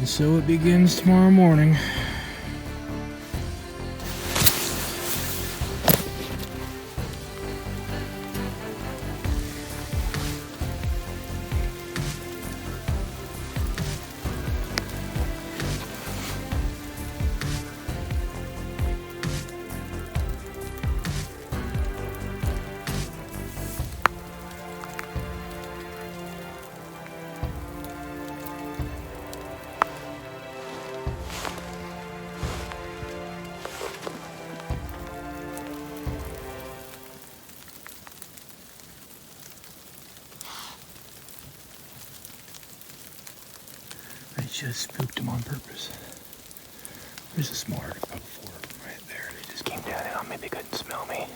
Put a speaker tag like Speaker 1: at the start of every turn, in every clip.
Speaker 1: And so it begins tomorrow morning. I just spooked them on purpose. There's a smart about 4 of them right there. They just came down on me. They couldn't smell me.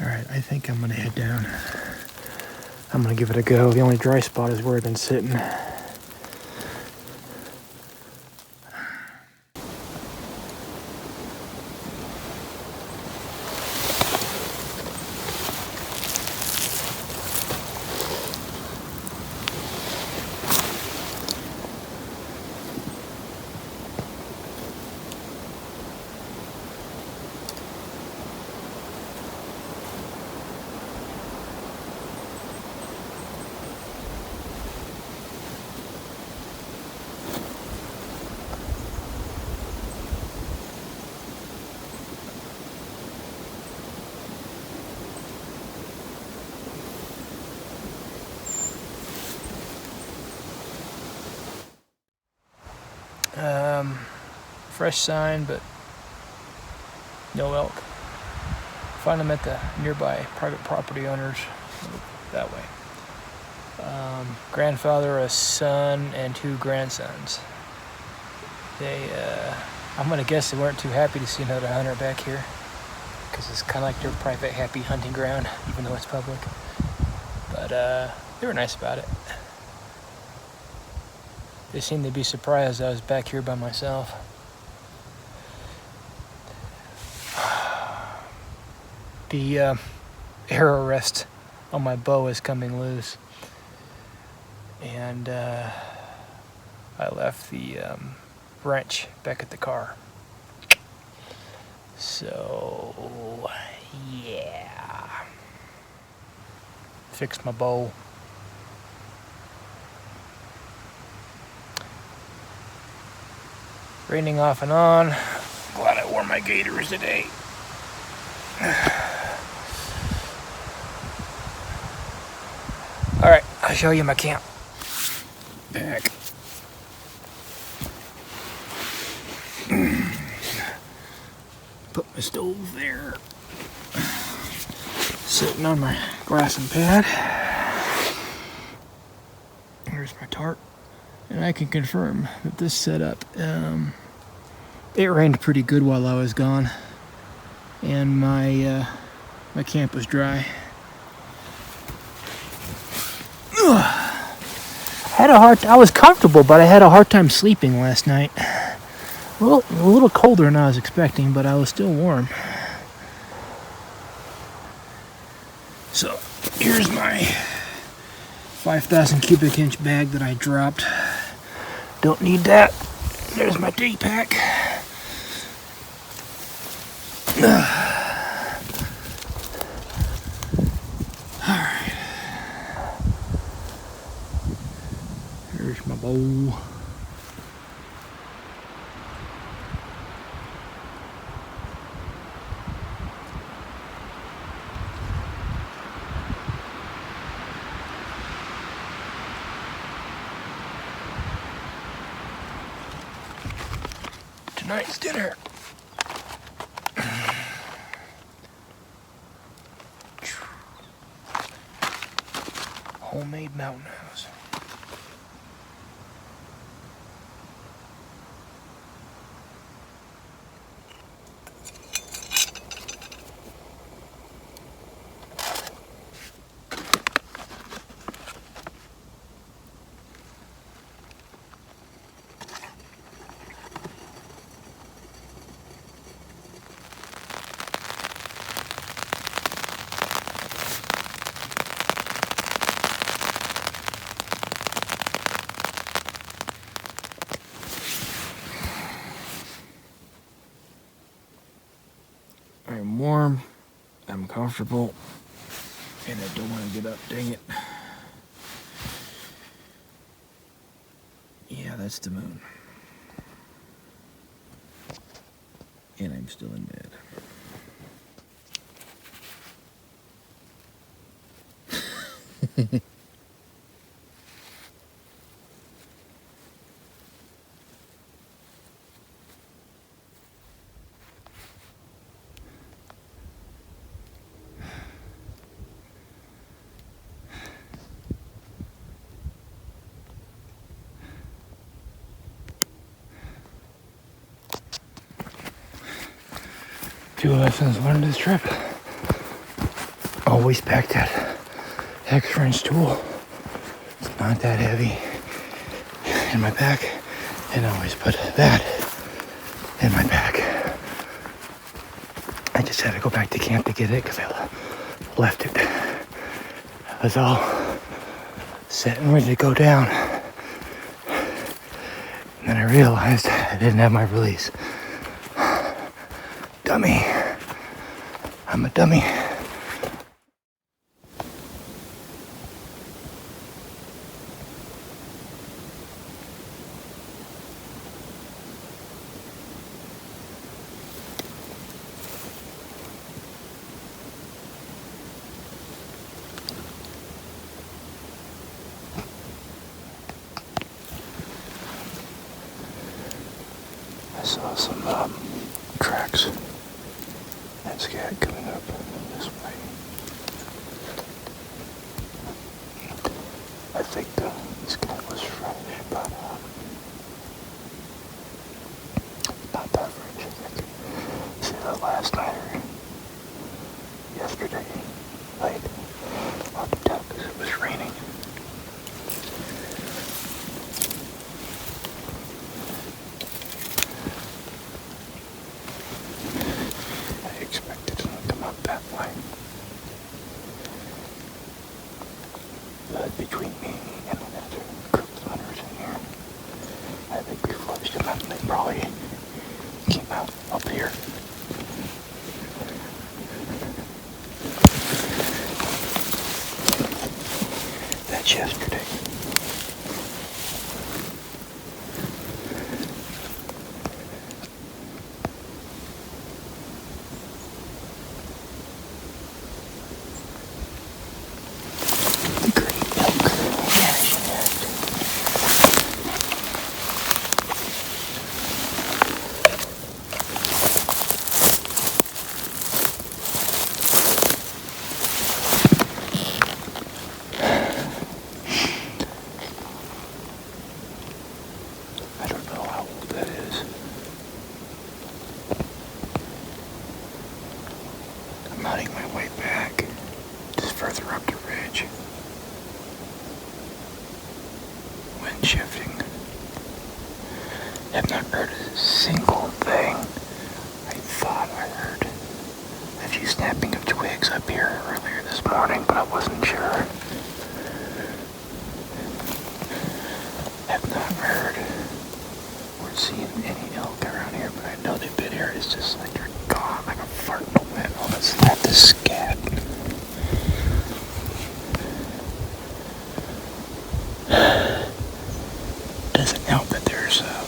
Speaker 1: Alright, I think I'm gonna head down. I'm gonna give it a go. The only dry spot is where I've been sitting. Fresh sign, but no elk. Find them at the nearby private property owners that way. Grandfather, a son, and 2 grandsons. I'm gonna guess they weren't too happy to see another hunter back here, because it's kind of like their private, happy hunting ground, even though it's public. But they were nice about it. They seemed to be surprised I was back here by myself. The arrow rest on my bow is coming loose, and I left the wrench back at the car. So yeah, fixed my bow. Raining off and on. Glad I wore my gaiters today. Alright, I'll show you my camp. Back. Put my stove there. Sitting on my glassing pad. Here's my tarp. And I can confirm that this setup, it rained pretty good while I was gone. And my camp was dry. I was comfortable, but I had a hard time sleeping last night. A little colder than I was expecting, but I was still warm. So here's my 5,000 cubic inch bag that I dropped. Don't need that. There's my day pack. Alright. Here's my bowl. Tonight's dinner. Homemade mountain house. I'm warm, I'm comfortable, and I don't want to get up, dang it. Yeah, that's the moon. And I'm still in bed. Two lessons learned this trip. Always pack that extra inch tool. It's not that heavy in my pack. And always put that in my pack. I just had to go back to camp to get it because I left it. I was all set and ready to go down. And then I realized I didn't have my release. Dummy. I'm a dummy. I saw some tracks and scat coming up this way. I think this guy was fresh, but not that fresh, I think. See that last night or yesterday night on the deck because it was raining. I expected it to come up that way. But between me and another group of hunters in here, I think we flushed them out and they probably came out up here. That's yesterday. I don't know how old that is. I'm hunting my way back, just further up the ridge. Wind shifting. I've not heard a single thing. I thought I heard a few snapping of twigs up here earlier this morning, but I wasn't sure. Have not heard or seen any elk around here, but I know they've been here. It's just like they're gone, like a fart in the wind. Oh, let's let this scat. Doesn't help that there's a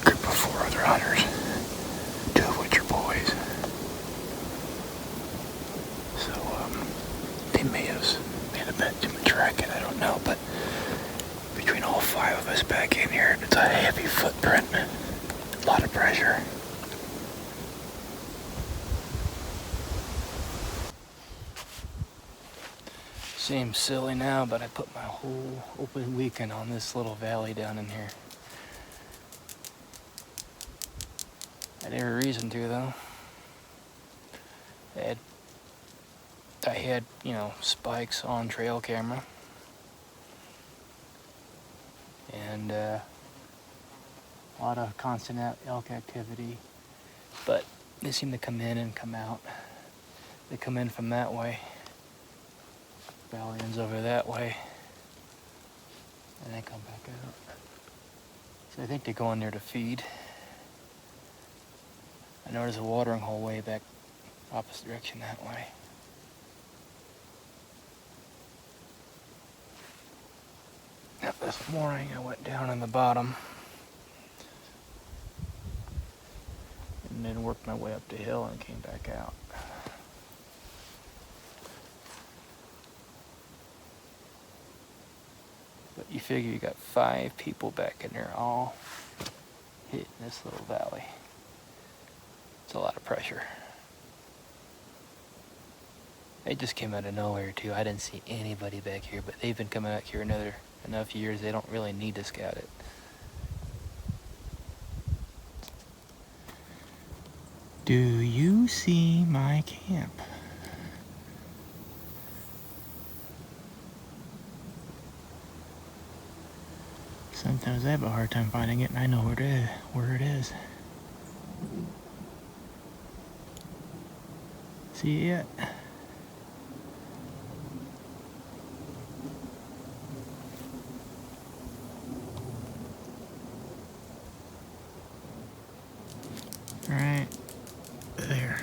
Speaker 1: group of 4 other hunters, 2 of which are boys. So, they may have made a bit too much racket, I don't know, but between all 5 of us back in here, it's a heavy footprint, a lot of pressure. Seems silly now, but I put my whole open weekend on this little valley down in here. I had every reason to, though. I had, spikes on trail camera. And a lot of constant elk activity. But they seem to come in and come out. They come in from that way. Valley ends over that way. And they come back out. So I think they go in there to feed. I know there's a watering hole way back opposite direction that way. Now this morning I went down in the bottom and then worked my way up the hill and came back out. But you figure you got 5 people back in there all hitting this little valley. It's a lot of pressure. They just came out of nowhere too. I didn't see anybody back here, but they've been coming back here enough years they don't really need to scout it. Do you see my camp? Sometimes I have a hard time finding it and I know where it is. See it yet? Right there.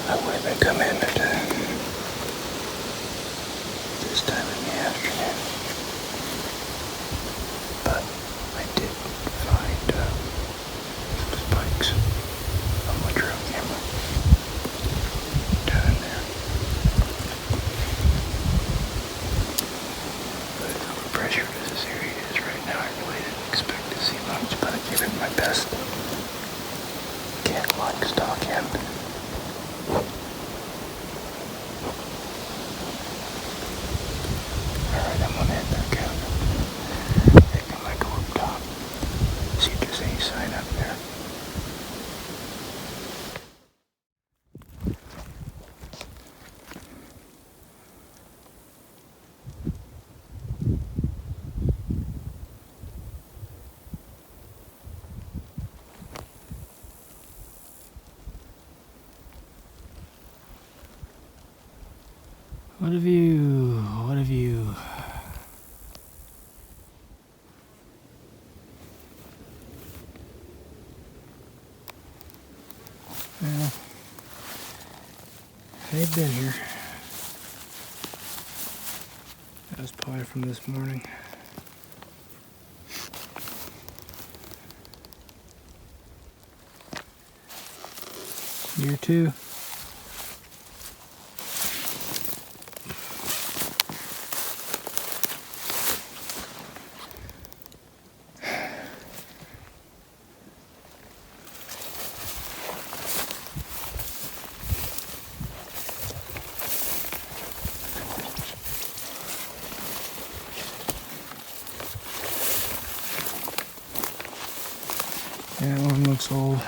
Speaker 1: I would have come in at this time in the afternoon, but I did find spikes on my trail camera down in there. But as overpressured as this area is right now, I really didn't expect to see much, but I gave it my best. Can't like stock in. Alright, I'm gonna head back out. I think I might go up top. See if there's any sign up there. What have you? Well, they've been here. That was probably from this morning. Year 2. That one looks old.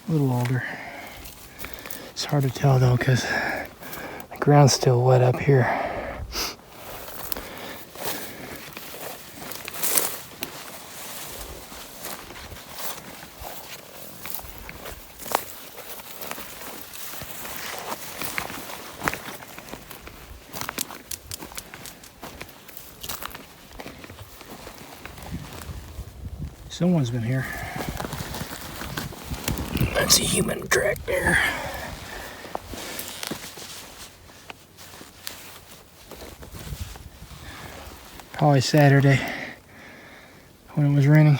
Speaker 1: A little older. It's hard to tell though because the ground's still wet up here. Someone's been here. That's a human track there. Probably Saturday when it was raining.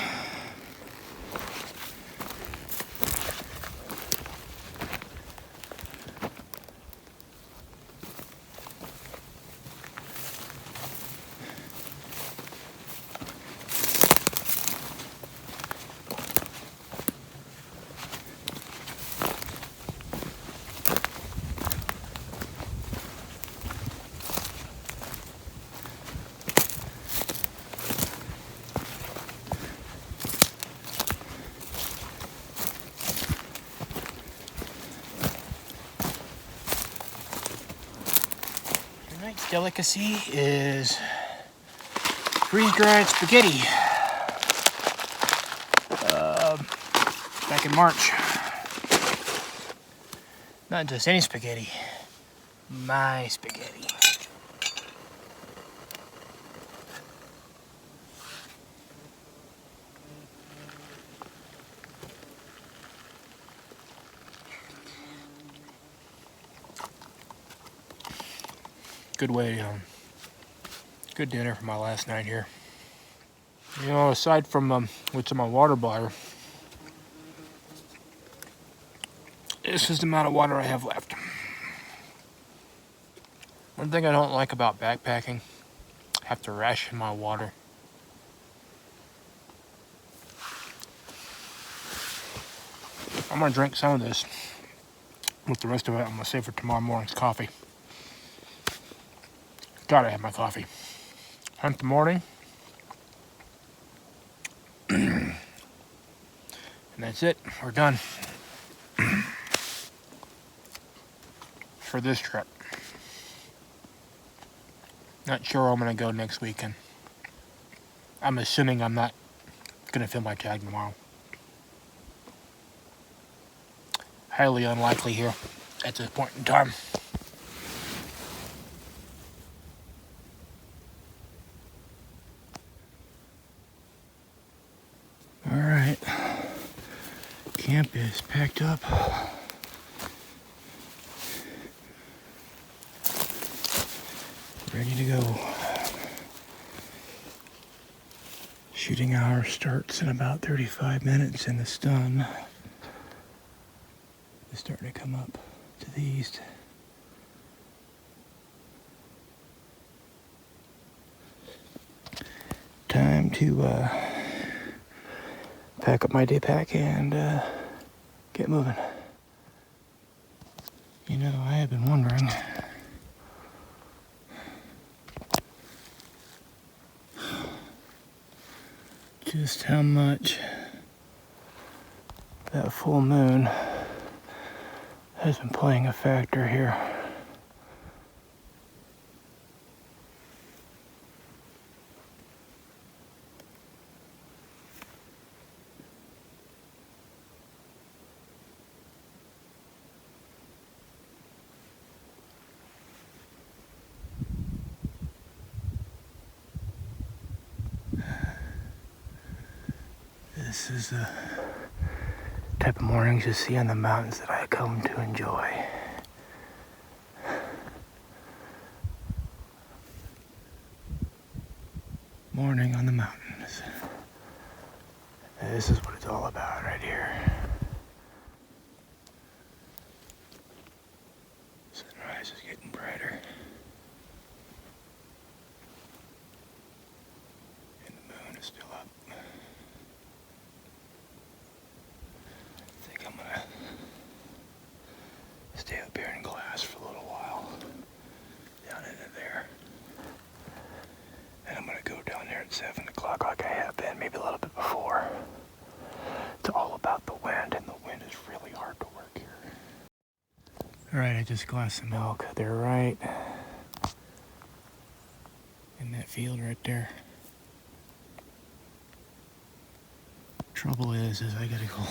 Speaker 1: delicacy is freeze-dried spaghetti. Back in March. Not just any spaghetti, my spaghetti. Good way, good dinner for my last night here. You know, aside from what's in my water bladder, this is the amount of water I have left. One thing I don't like about backpacking, I have to ration my water. I'm gonna drink some of this. With the rest of it, I'm gonna save for tomorrow morning's coffee. Gotta have my coffee. Hunt the morning. And that's it. We're done. For this trip. Not sure where I'm gonna go next weekend. I'm assuming I'm not gonna fill my tag tomorrow. Highly unlikely here at this point in time. All right, camp is packed up. Ready to go. Shooting hour starts in about 35 minutes and the sun is starting to come up to the east. Time to pack up my day pack and get moving. You know, I have been wondering just how much that full moon has been playing a factor here. This is the type of mornings you see on the mountains that I come to enjoy. Morning on the mountains. This is what it's all about right here. Sunrise is getting brighter. And the moon is still up. I'm gonna stay up here in glass for a little while, down into there, and I'm gonna go down there at 7 o'clock like I have been, maybe a little bit before. It's all about the wind, and the wind is really hard to work here. All right, I just glassed some milk. They're right in that field right there. Trouble is I gotta go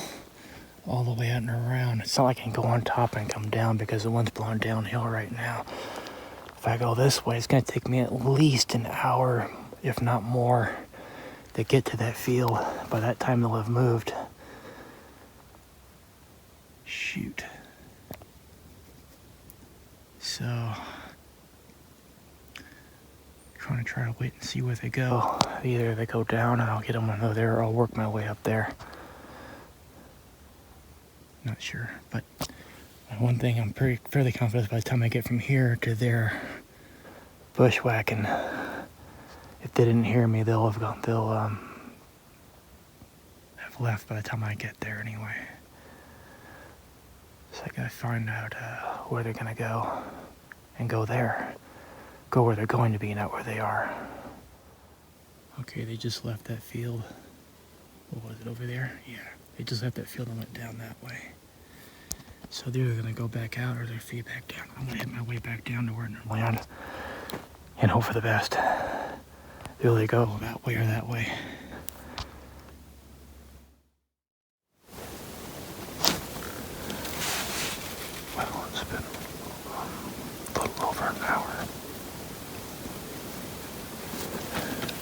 Speaker 1: all the way out and around. It's not like I can go on top and come down because the wind's blowing downhill right now. If I go this way, it's gonna take me at least an hour, if not more, to get to that field. By that time they'll have moved. Shoot. So, trying to wait and see where they go. Either they go down and I'll get them over there, or I'll work my way up there. Not sure, but one thing I'm fairly confident by the time I get from here to there bushwhacking, if they didn't hear me, they'll have left by the time I get there anyway. So I gotta find out where they're gonna go and go there. Go where they're going to be, not where they are. Okay, they just left that field. What was it, over there? Yeah. They just left that field and went down that way. So they're either gonna go back out or they're feed back down. I'm gonna head my way back down to where they land. and hope for the best. Will they go that way or that way? Well, it's been a little over an hour.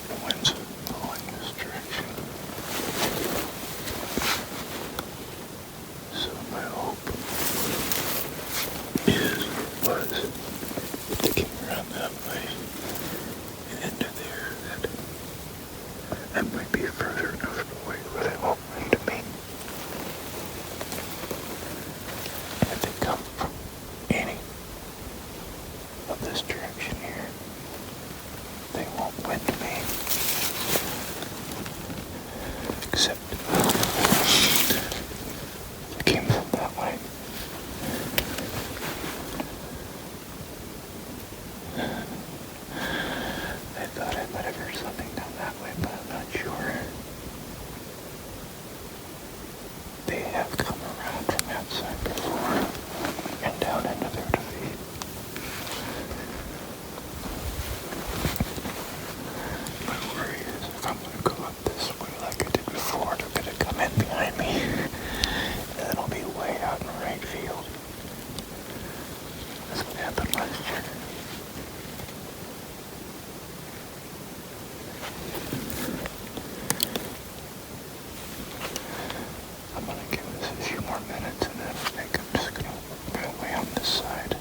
Speaker 1: The wind's blowing this direction. So my hope was if they came around that way and into there, that might be further enough away where they won't run to me. If they come from any of this direction here, they won't wind me. Except they came from that way. I thought I might have heard something down that way, but I'm not sure. They have come around from outside before and down into their defeat. My worry is if I'm going to go up this way like I did before, they're going to come in behind me. And it'll be way out in right field. That's what happened last year. I'm going to give this a few more minutes and then I think I'm just going to work my way on this side.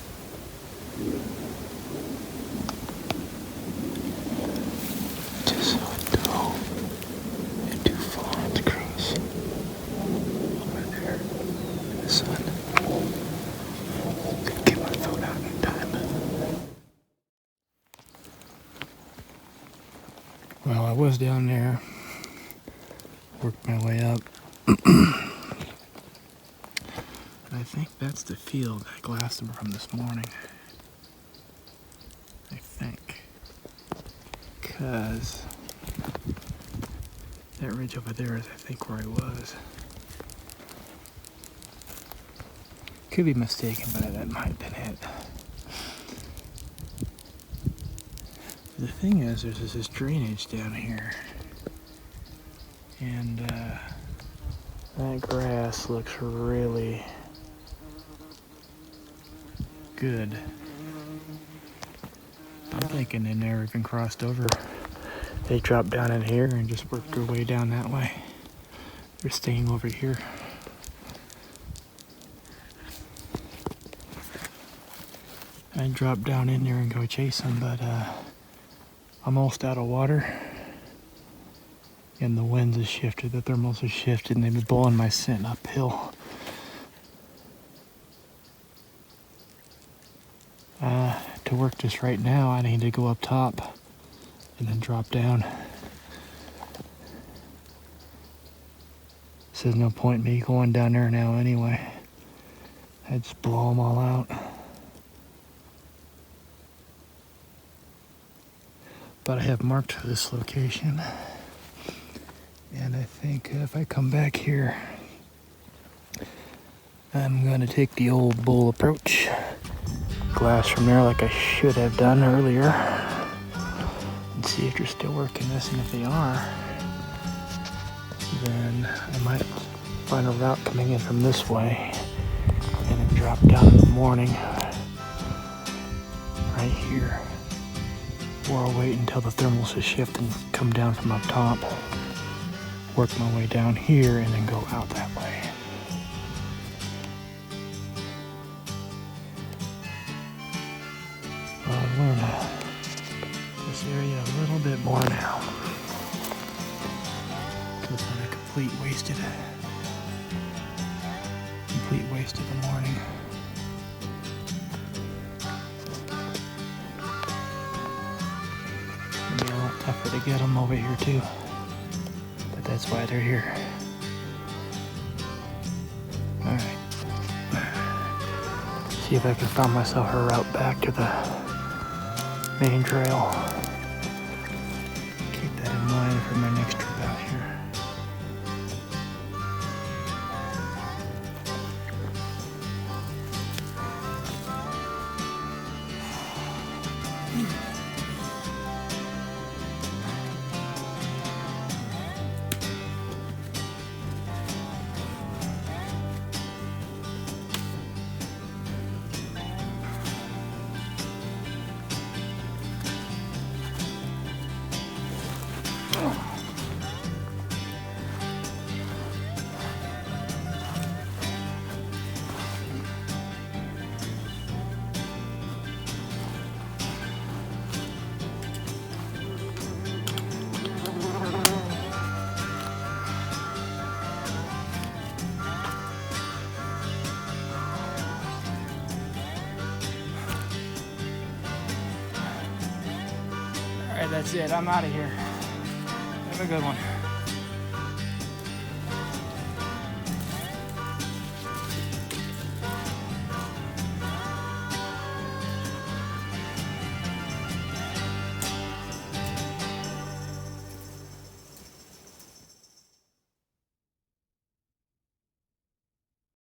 Speaker 1: Just so I don't get too far on the cross. Over there in the sun. Could get my phone out in time. Well, I was down there. Worked my way up. I think that's the field I glassed them from this morning. I think. Because that ridge over there is, I think, where I was. Could be mistaken, but that might have been it. The thing is, there's this drainage down here. And that grass looks really good. I'm thinking they never even crossed over. They dropped down in here and just worked their way down that way. They're staying over here. I'd drop down in there and go chase them, but I'm almost out of water. And the winds have shifted, the thermals have shifted, and they've been blowing my scent uphill. To work this right now, I need to go up top and then drop down. So there's no point in me going down there now anyway. I'd just blow them all out. But I have marked this location. And I think if I come back here, I'm going to take the old bull approach. Glass from there like I should have done earlier. And see if they're still working this, and if they are, then I might find a route coming in from this way and then drop down in the morning right here. Or I'll wait until the thermals have shifted and come down from up top. Work my way down here and then go out that way. I've learned this area a little bit more now. It's been a complete waste of the morning. It'll be a lot tougher to get them over here too. But that's why they're here. Alright. See if I can find myself a route back to the main trail. Keep that in mind for my next trip out here. Alright, that's it. I'm out of here. Have a good one.